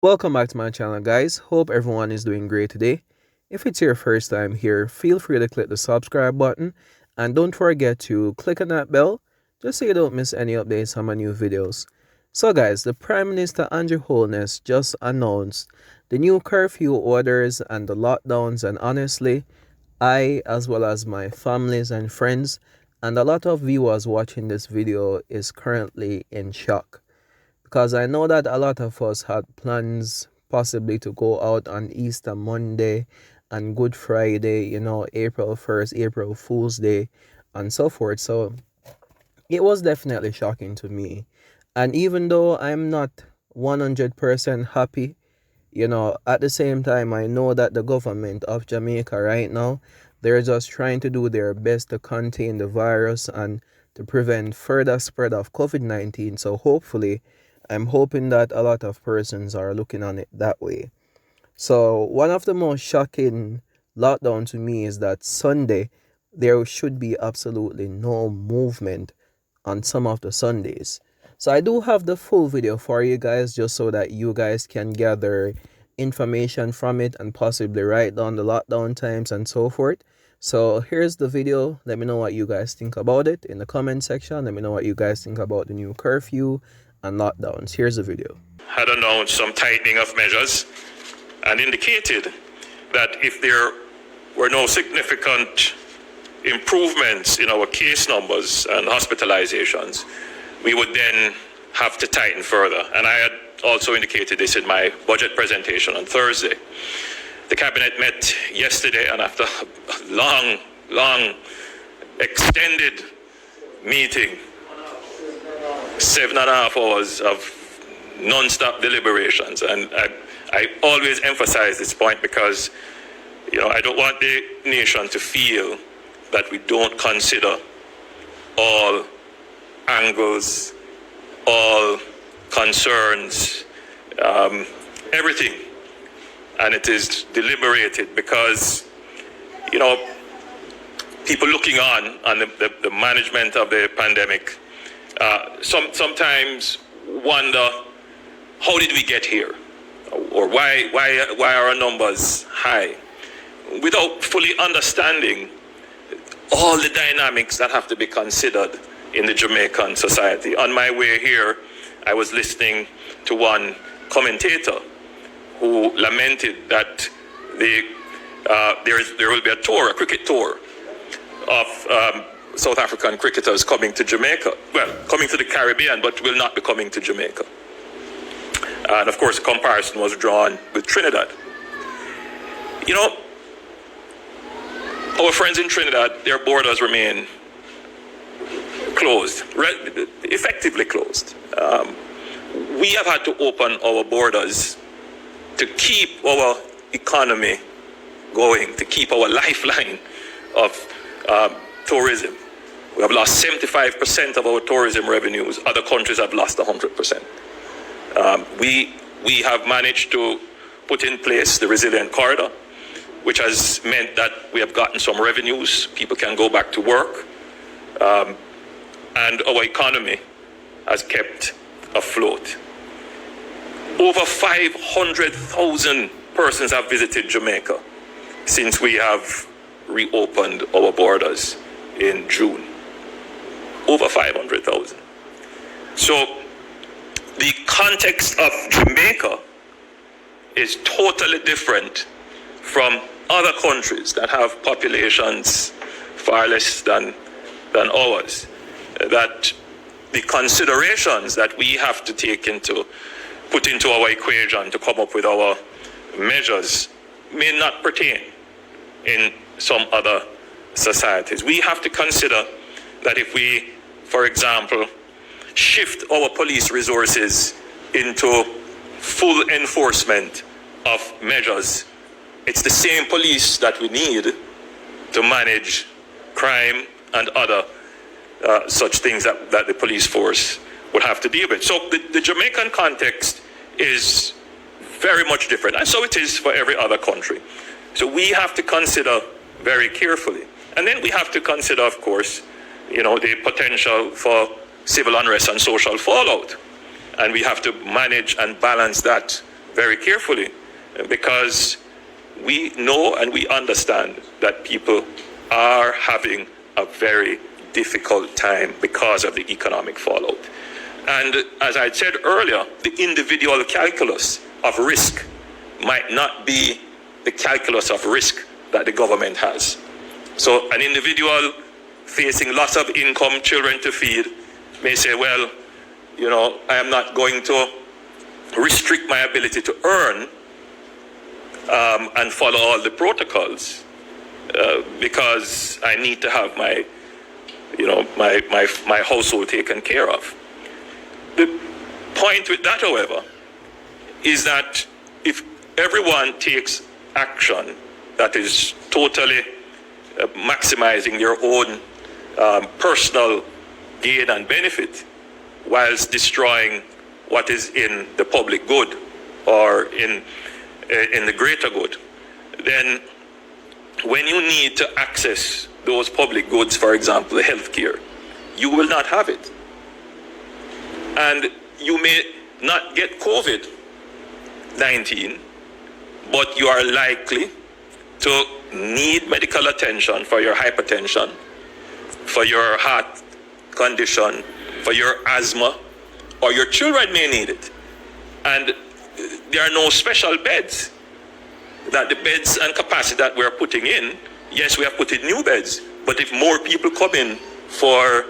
Welcome back to my channel, guys. Hope everyone is doing great today. If it's your first time here, feel free to click the subscribe button and don't forget to click on that bell just so you don't miss any updates on my new videos. So guys, the Prime Minister Andrew Holness just announced the new curfew orders and the lockdowns, and honestly, I, as well as my families and friends and a lot of viewers watching this video, is currently in shock. Because I know that a lot of us had plans possibly to go out on Easter Monday and Good Friday, April 1st, April Fool's Day, and so forth. So it was definitely shocking to me. And even though I'm not 100% happy, at the same time, I know that the government of Jamaica right now, they're just trying to do their best to contain the virus and to prevent further spread of COVID-19. So hopefully, I'm hoping that a lot of persons are looking on it that way. So one of the most shocking lockdown to me is that Sunday, there should be absolutely no movement on some of the Sundays. So I do have the full video for you guys just so that you guys can gather information from it and possibly write down the lockdown times and so forth. So here's the video. Let me know what you guys think about it in the comment section. Let me know what you guys think about the new curfew and lockdowns. Here's the video. Had announced some tightening of measures and indicated that if there were no significant improvements in our case numbers and hospitalizations, we would then have to tighten further. And I had also indicated this in my budget presentation on Thursday. The cabinet met yesterday, and after a long, extended meeting, 7.5 hours of non-stop deliberations. And I always emphasize this point because, I don't want the nation to feel that we don't consider all angles, all concerns, everything. And it is deliberated because, people looking on the management of the pandemic sometimes wonder, how did we get here? Or why are our numbers high? Without fully understanding all the dynamics that have to be considered in the Jamaican society. On my way here, I was listening to one commentator who lamented that there will be a cricket tour of South African cricketers coming to Jamaica. Well, coming to the Caribbean, but will not be coming to Jamaica. And of course, a comparison was drawn with Trinidad. Our friends in Trinidad, their borders remain closed, effectively closed. We have had to open our borders to keep our economy going, to keep our lifeline of tourism. We have lost 75% of our tourism revenues. Other countries have lost 100%. We have managed to put in place the resilient corridor, which has meant that we have gotten some revenues. People can go back to work. And our economy has kept afloat. Over 500,000 persons have visited Jamaica since we have reopened our borders in June. Over 500,000. So the context of Jamaica is totally different from other countries that have populations far less than ours. That the considerations that we have to put into our equation to come up with our measures may not pertain in some other societies. We have to consider that if we, for example, shift our police resources into full enforcement of measures, it's the same police that we need to manage crime and other such things that the police force would have to deal with. So the Jamaican context is very much different, and so it is for every other country. So we have to consider very carefully. And then we have to consider, of course, the potential for civil unrest and social fallout. And we have to manage and balance that very carefully, because we know and we understand that people are having a very difficult time because of the economic fallout. And as I said earlier, the individual calculus of risk might not be the calculus of risk that the government has. So an individual facing loss of income, children to feed, may say, well, I am not going to restrict my ability to earn and follow all the protocols because I need to have my household taken care of. The point with that, however, is that if everyone takes action that is totally maximizing their own personal gain and benefit, whilst destroying what is in the public good or in the greater good, then when you need to access those public goods, for example, the healthcare, you will not have it. And you may not get COVID-19, but you are likely to need medical attention for your hypertension, for your heart condition, for your asthma, or your children may need it. And there are no special beds. That the beds and capacity that we're putting in, yes, we have put in new beds, but if more people come in for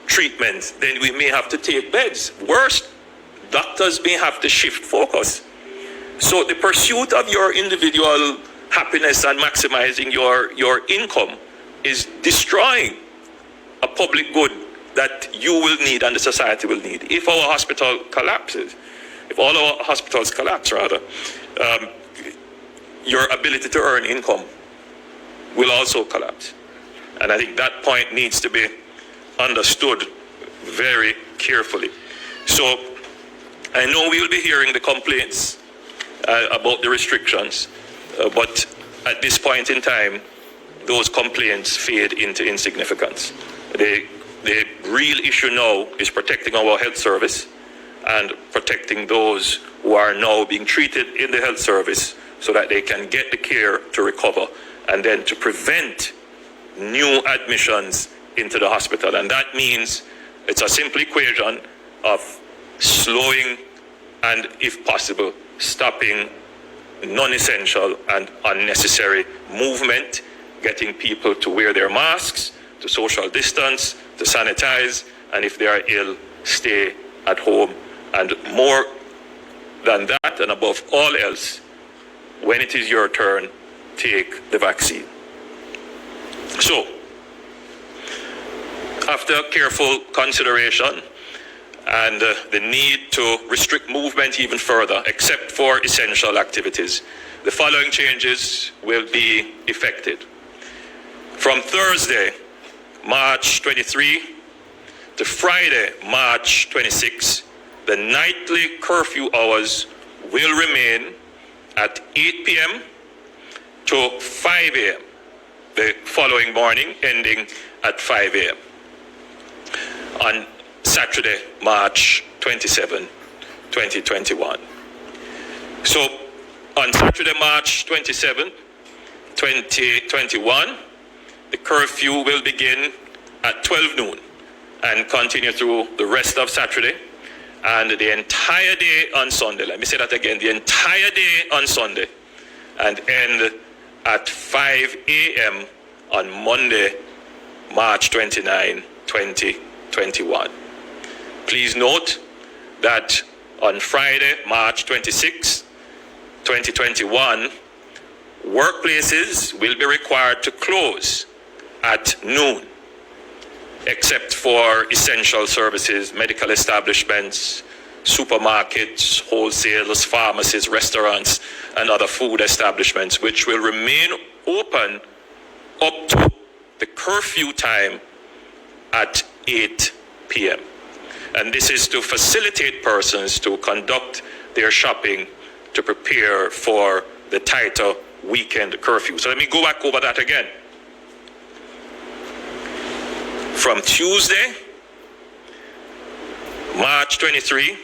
treatment, then we may have to take beds. Worst, doctors may have to shift focus. So the pursuit of your individual happiness and maximizing your income is destroying a public good that you will need and the society will need. If our hospital collapses, if all our hospitals collapse rather, your ability to earn income will also collapse. And I think that point needs to be understood very carefully. So I know we will be hearing the complaints about the restrictions, but at this point in time, those complaints fade into insignificance. The real issue now is protecting our health service and protecting those who are now being treated in the health service so that they can get the care to recover and then to prevent new admissions into the hospital. And that means it's a simple equation of slowing and, if possible, stopping non-essential and unnecessary movement, getting people to wear their masks, to social distance, to sanitize, and if they are ill, stay at home. And more than that, and above all else, when it is your turn, take the vaccine. So, after careful consideration and the need to restrict movement even further, except for essential activities, the following changes will be effected. From Thursday, March 23 to Friday, March 26, the nightly curfew hours will remain at 8 p.m. to 5 a.m. the following morning, ending at 5 a.m. on Saturday, March 27, 2021. So on Saturday, March 27, 2021, the curfew will begin at 12 noon and continue through the rest of Saturday and the entire day on Sunday. Let me say that again, the entire day on Sunday, and end at 5 a.m. on Monday, March 29, 2021. Please note that on Friday, March 26, 2021, workplaces will be required to close at noon, except for essential services, medical establishments, supermarkets, wholesalers, pharmacies, restaurants, and other food establishments, which will remain open up to the curfew time at 8 p.m. And this is to facilitate persons to conduct their shopping to prepare for the tighter weekend curfew. So let me go back over that again. From Tuesday, March 23,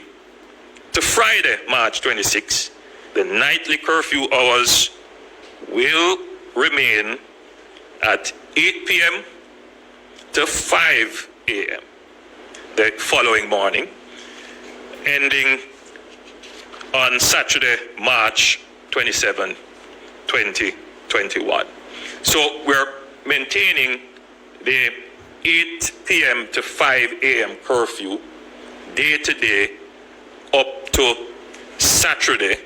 to Friday, March 26, the nightly curfew hours will remain at 8 p.m. to 5 a.m. the following morning, ending on Saturday, March 27, 2021. So we're maintaining the 8 p.m. to 5 a.m. curfew day to day up to Saturday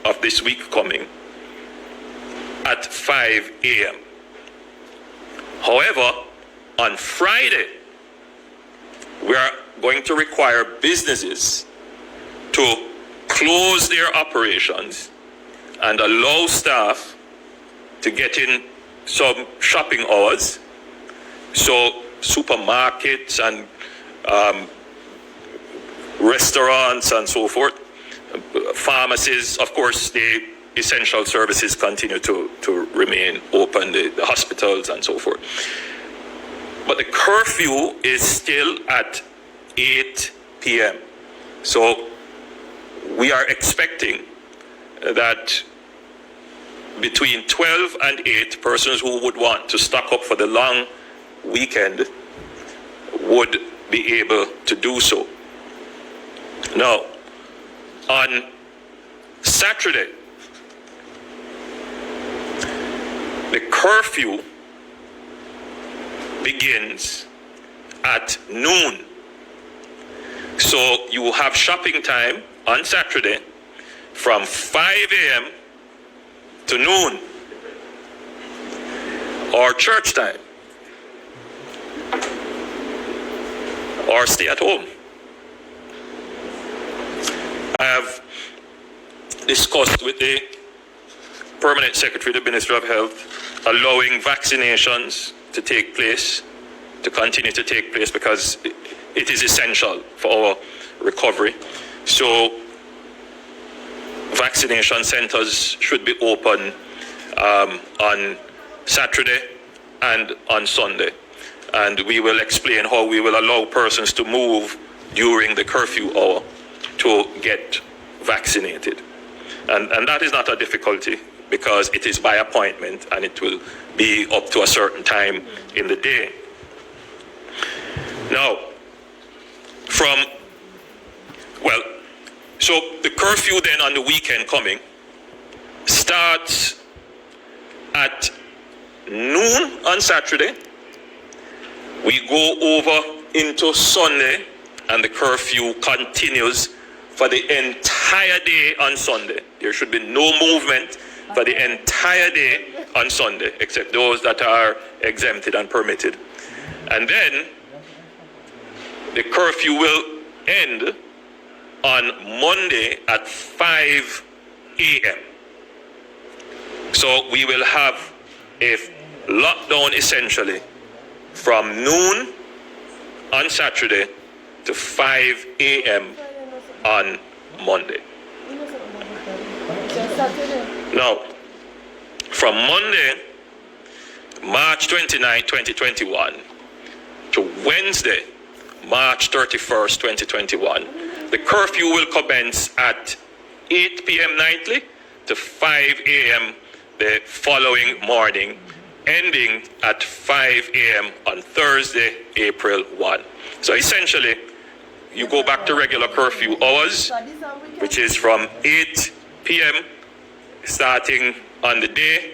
of this week coming at 5 a.m. However, on Friday, we are going to require businesses to close their operations and allow staff to get in some shopping hours. So supermarkets and restaurants and so forth, pharmacies, of course, the essential services continue to remain open, the hospitals and so forth. But the curfew is still at 8 p.m. So we are expecting that between 12 and 8, persons who would want to stock up for the long weekend would be able to do so. Now, on Saturday, the curfew begins at noon. So you will have shopping time on Saturday from 5 a.m. to noon, or church time, or stay at home. I have discussed with the Permanent Secretary of the Ministry of Health allowing vaccinations to take place, to continue to take place, because it is essential for our recovery. So vaccination centers should be open on Saturday and on Sunday. And we will explain how we will allow persons to move during the curfew hour to get vaccinated. And that is not a difficulty, because it is by appointment and it will be up to a certain time in the day. Now, so the curfew then on the weekend coming starts at noon on Saturday. We go over into Sunday, and the curfew continues for the entire day on Sunday. There should be no movement for the entire day on Sunday, except those that are exempted and permitted. And then the curfew will end on Monday at 5 a.m. So we will have a lockdown essentially from noon on Saturday to 5 a.m. on Monday. Now, from Monday, March 29, 2021 to Wednesday, March 31st, 2021, the curfew will commence at 8 p.m. nightly to 5 a.m. the following morning, ending at 5 a.m. on Thursday, April 1. So essentially, you go back to regular curfew hours, which is from 8 p.m. starting on the day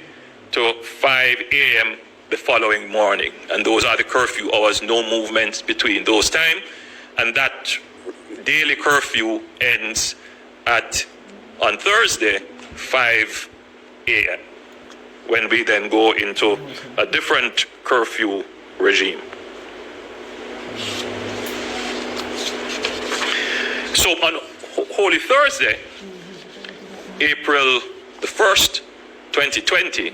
to 5 a.m. the following morning. And those are the curfew hours, no movements between those times. And that daily curfew ends on Thursday, 5 a.m., when we then go into a different curfew regime. So on Holy Thursday, April the 1st, 2020,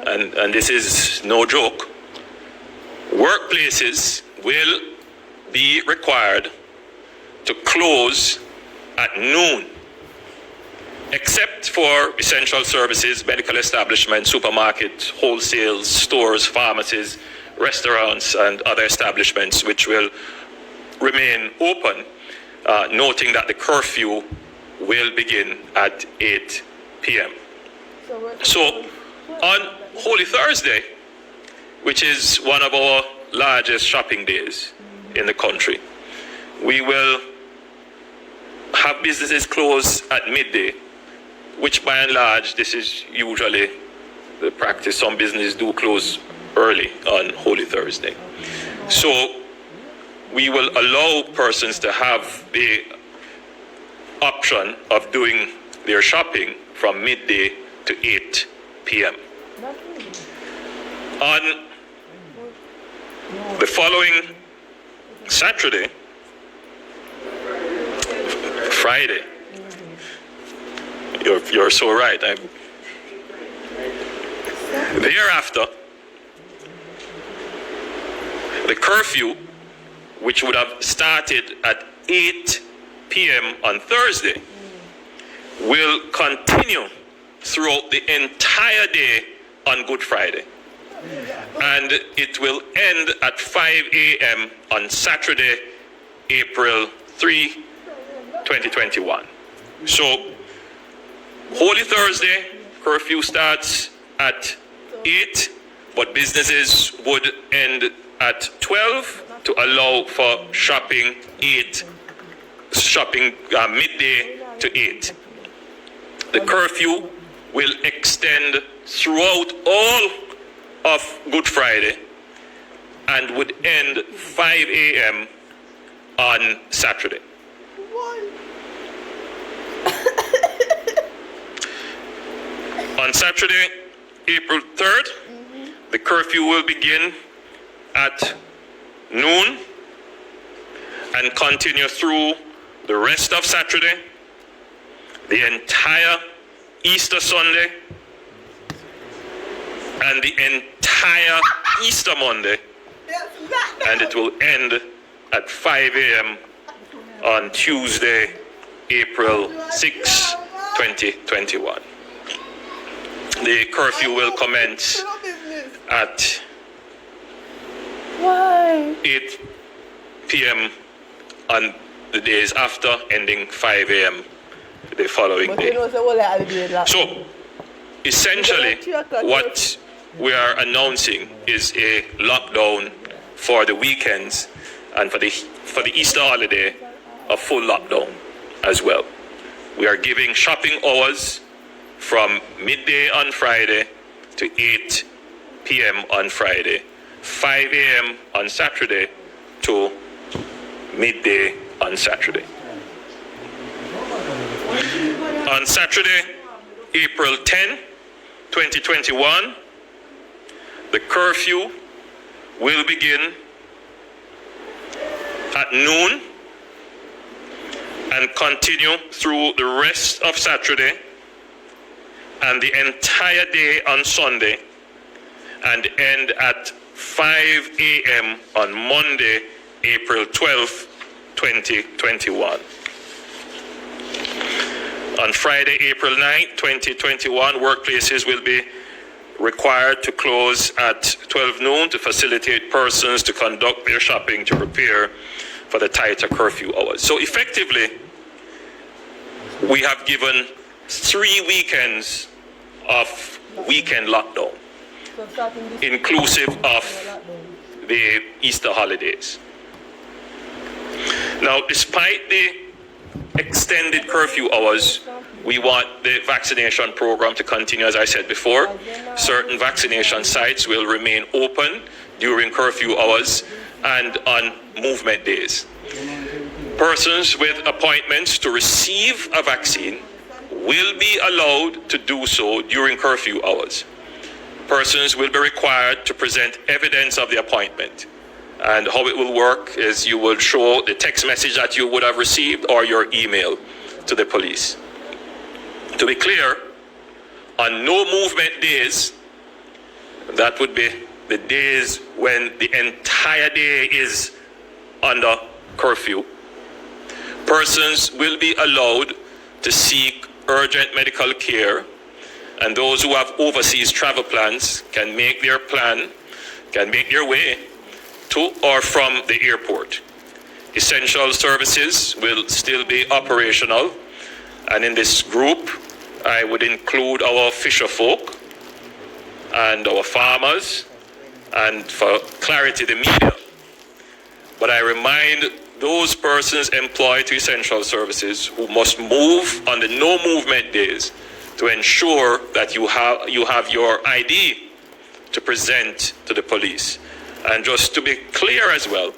and this is no joke, workplaces will be required to close at noon, except for essential services, medical establishments, supermarkets, wholesale stores, pharmacies, restaurants, and other establishments which will remain open, noting that the curfew will begin at 8 p.m. So on Holy Thursday, which is one of our largest shopping days in the country, we will have businesses close at midday, which by and large, this is usually the practice. Some businesses do close early on Holy Thursday. So we will allow persons to have the option of doing their shopping from midday to 8 p.m. On the following Saturday, Friday, you're so right. Thereafter, the curfew, which would have started at 8 p.m. on Thursday, will continue throughout the entire day on Good Friday. And it will end at 5 a.m. on Saturday, April 3, 2021. So, Holy Thursday, curfew starts at 8, but businesses would end at 12 to allow for shopping midday to 8. The curfew will extend throughout all of Good Friday and would end 5 a.m. on Saturday. On Saturday, April 3rd, the curfew will begin at noon and continue through the rest of Saturday, the entire Easter Sunday, and the entire Easter Monday, and it will end at 5 a.m. on Tuesday, April 6, 2021. The curfew will commence at 8 p.m. on the days after, ending 5 a.m. the following day. So, essentially, what we are announcing is a lockdown for the weekends, and for the Easter holiday, a full lockdown as well. We are giving shopping hours from midday on Friday to 8 p.m. on Friday, 5 a.m. on Saturday to midday on Saturday. On Saturday, April 10, 2021, the curfew will begin at noon and continue through the rest of Saturday and the entire day on Sunday, and end at 5 a.m. on Monday, April 12, 2021. On Friday, April 9, 2021, workplaces will be required to close at 12 noon to facilitate persons to conduct their shopping to prepare for the tighter curfew hours. So effectively, we have given 3 weekends of weekend lockdown, inclusive of the Easter holidays. Now, despite the extended curfew hours, we want the vaccination program to continue. As I said before, certain vaccination sites will remain open during curfew hours and on movement days. Persons with appointments to receive a vaccine will be allowed to do so during curfew hours. Persons will be required to present evidence of the appointment. And how it will work is you will show the text message that you would have received or your email to the police. To be clear, on no movement days, that would be the days when the entire day is under curfew, persons will be allowed to seek urgent medical care, and those who have overseas travel plans can make their way to or from the airport. Essential services will still be operational, And in this group, I would include our fisher folk and our farmers, and for clarity, the media. But I remind those persons employed to essential services who must move on the no movement days to ensure that you have your ID to present to the police. And just to be clear as well,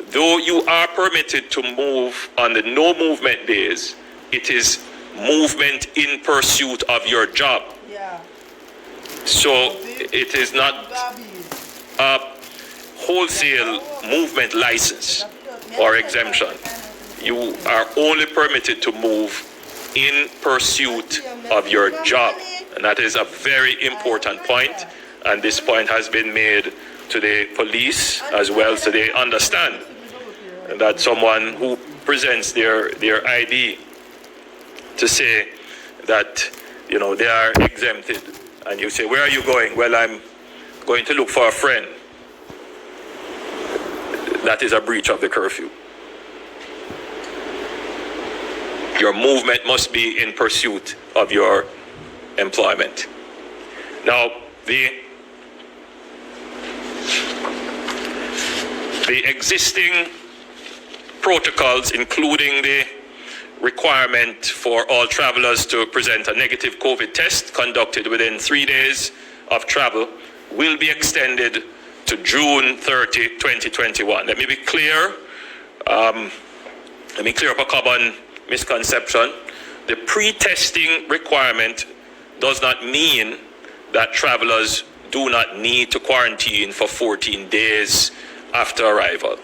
though you are permitted to move on the no movement days, it is movement in pursuit of your job. Yeah. So it is not a wholesale movement license or exemption. You are only permitted to move in pursuit of your job. And that is a very important point. And this point has been made to the police as well, so they understand that someone who presents their ID to say that, you know, they are exempted, and you say, where are you going? Well, I'm going to look for a friend. That is a breach of the curfew. Your movement must be in pursuit of your employment. Now, the existing protocols, including the requirement for all travelers to present a negative COVID test conducted within 3 days of travel, will be extended to June 30, 2021. Let me be clear. Let me clear up a common misconception. The pre-testing requirement does not mean that travelers do not need to quarantine for 14 days after arrival.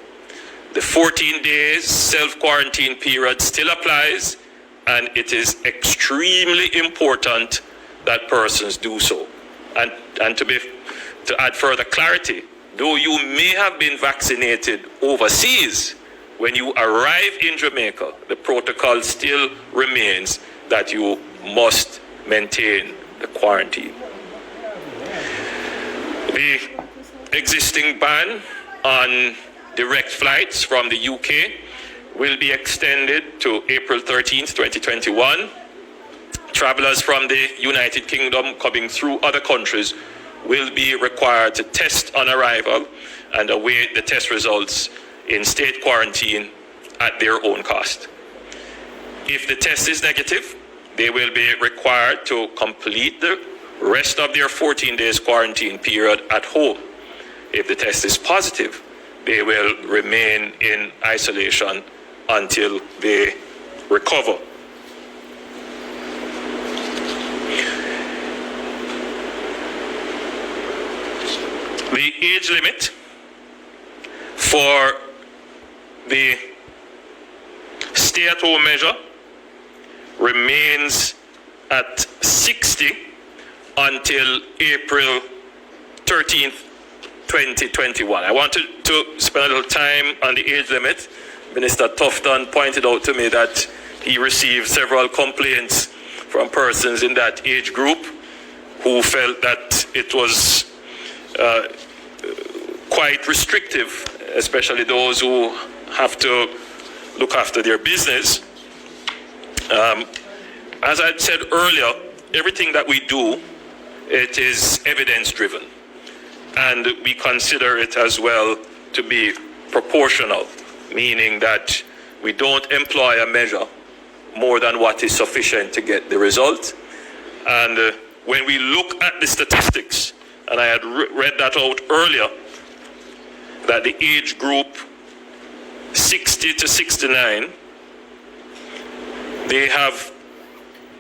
The 14 days self-quarantine period still applies, and it is extremely important that persons do so. And to add further clarity, though you may have been vaccinated overseas, when you arrive in Jamaica, the protocol still remains that you must maintain the quarantine. The existing ban on direct flights from the UK will be extended to April 13th, 2021. Travelers from the United Kingdom coming through other countries will be required to test on arrival and await the test results in state quarantine at their own cost. If the test is negative, they will be required to complete the rest of their 14 days quarantine period at home. If the test is positive, they will remain in isolation until they recover. The age limit for the stay-at-home measure remains at 60 until April 13th, 2021. I wanted to spend a little time on the age limit. Minister Tufton pointed out to me that he received several complaints from persons in that age group who felt that it was quite restrictive, especially those who have to look after their business. As I said earlier, everything that we do, it is evidence-driven. And we consider it as well to be proportional, meaning that we don't employ a measure more than what is sufficient to get the result. And when we look at the statistics, and I had read that out earlier, that the age group 60 to 69, they have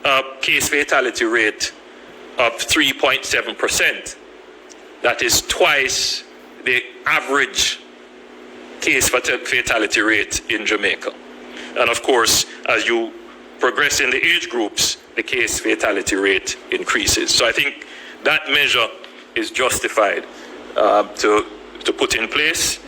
a case fatality rate of 3.7%. That is twice the average case fatality rate in Jamaica. And of course, as you progress in the age groups, the case fatality rate increases. So I think that measure is justified to put in place.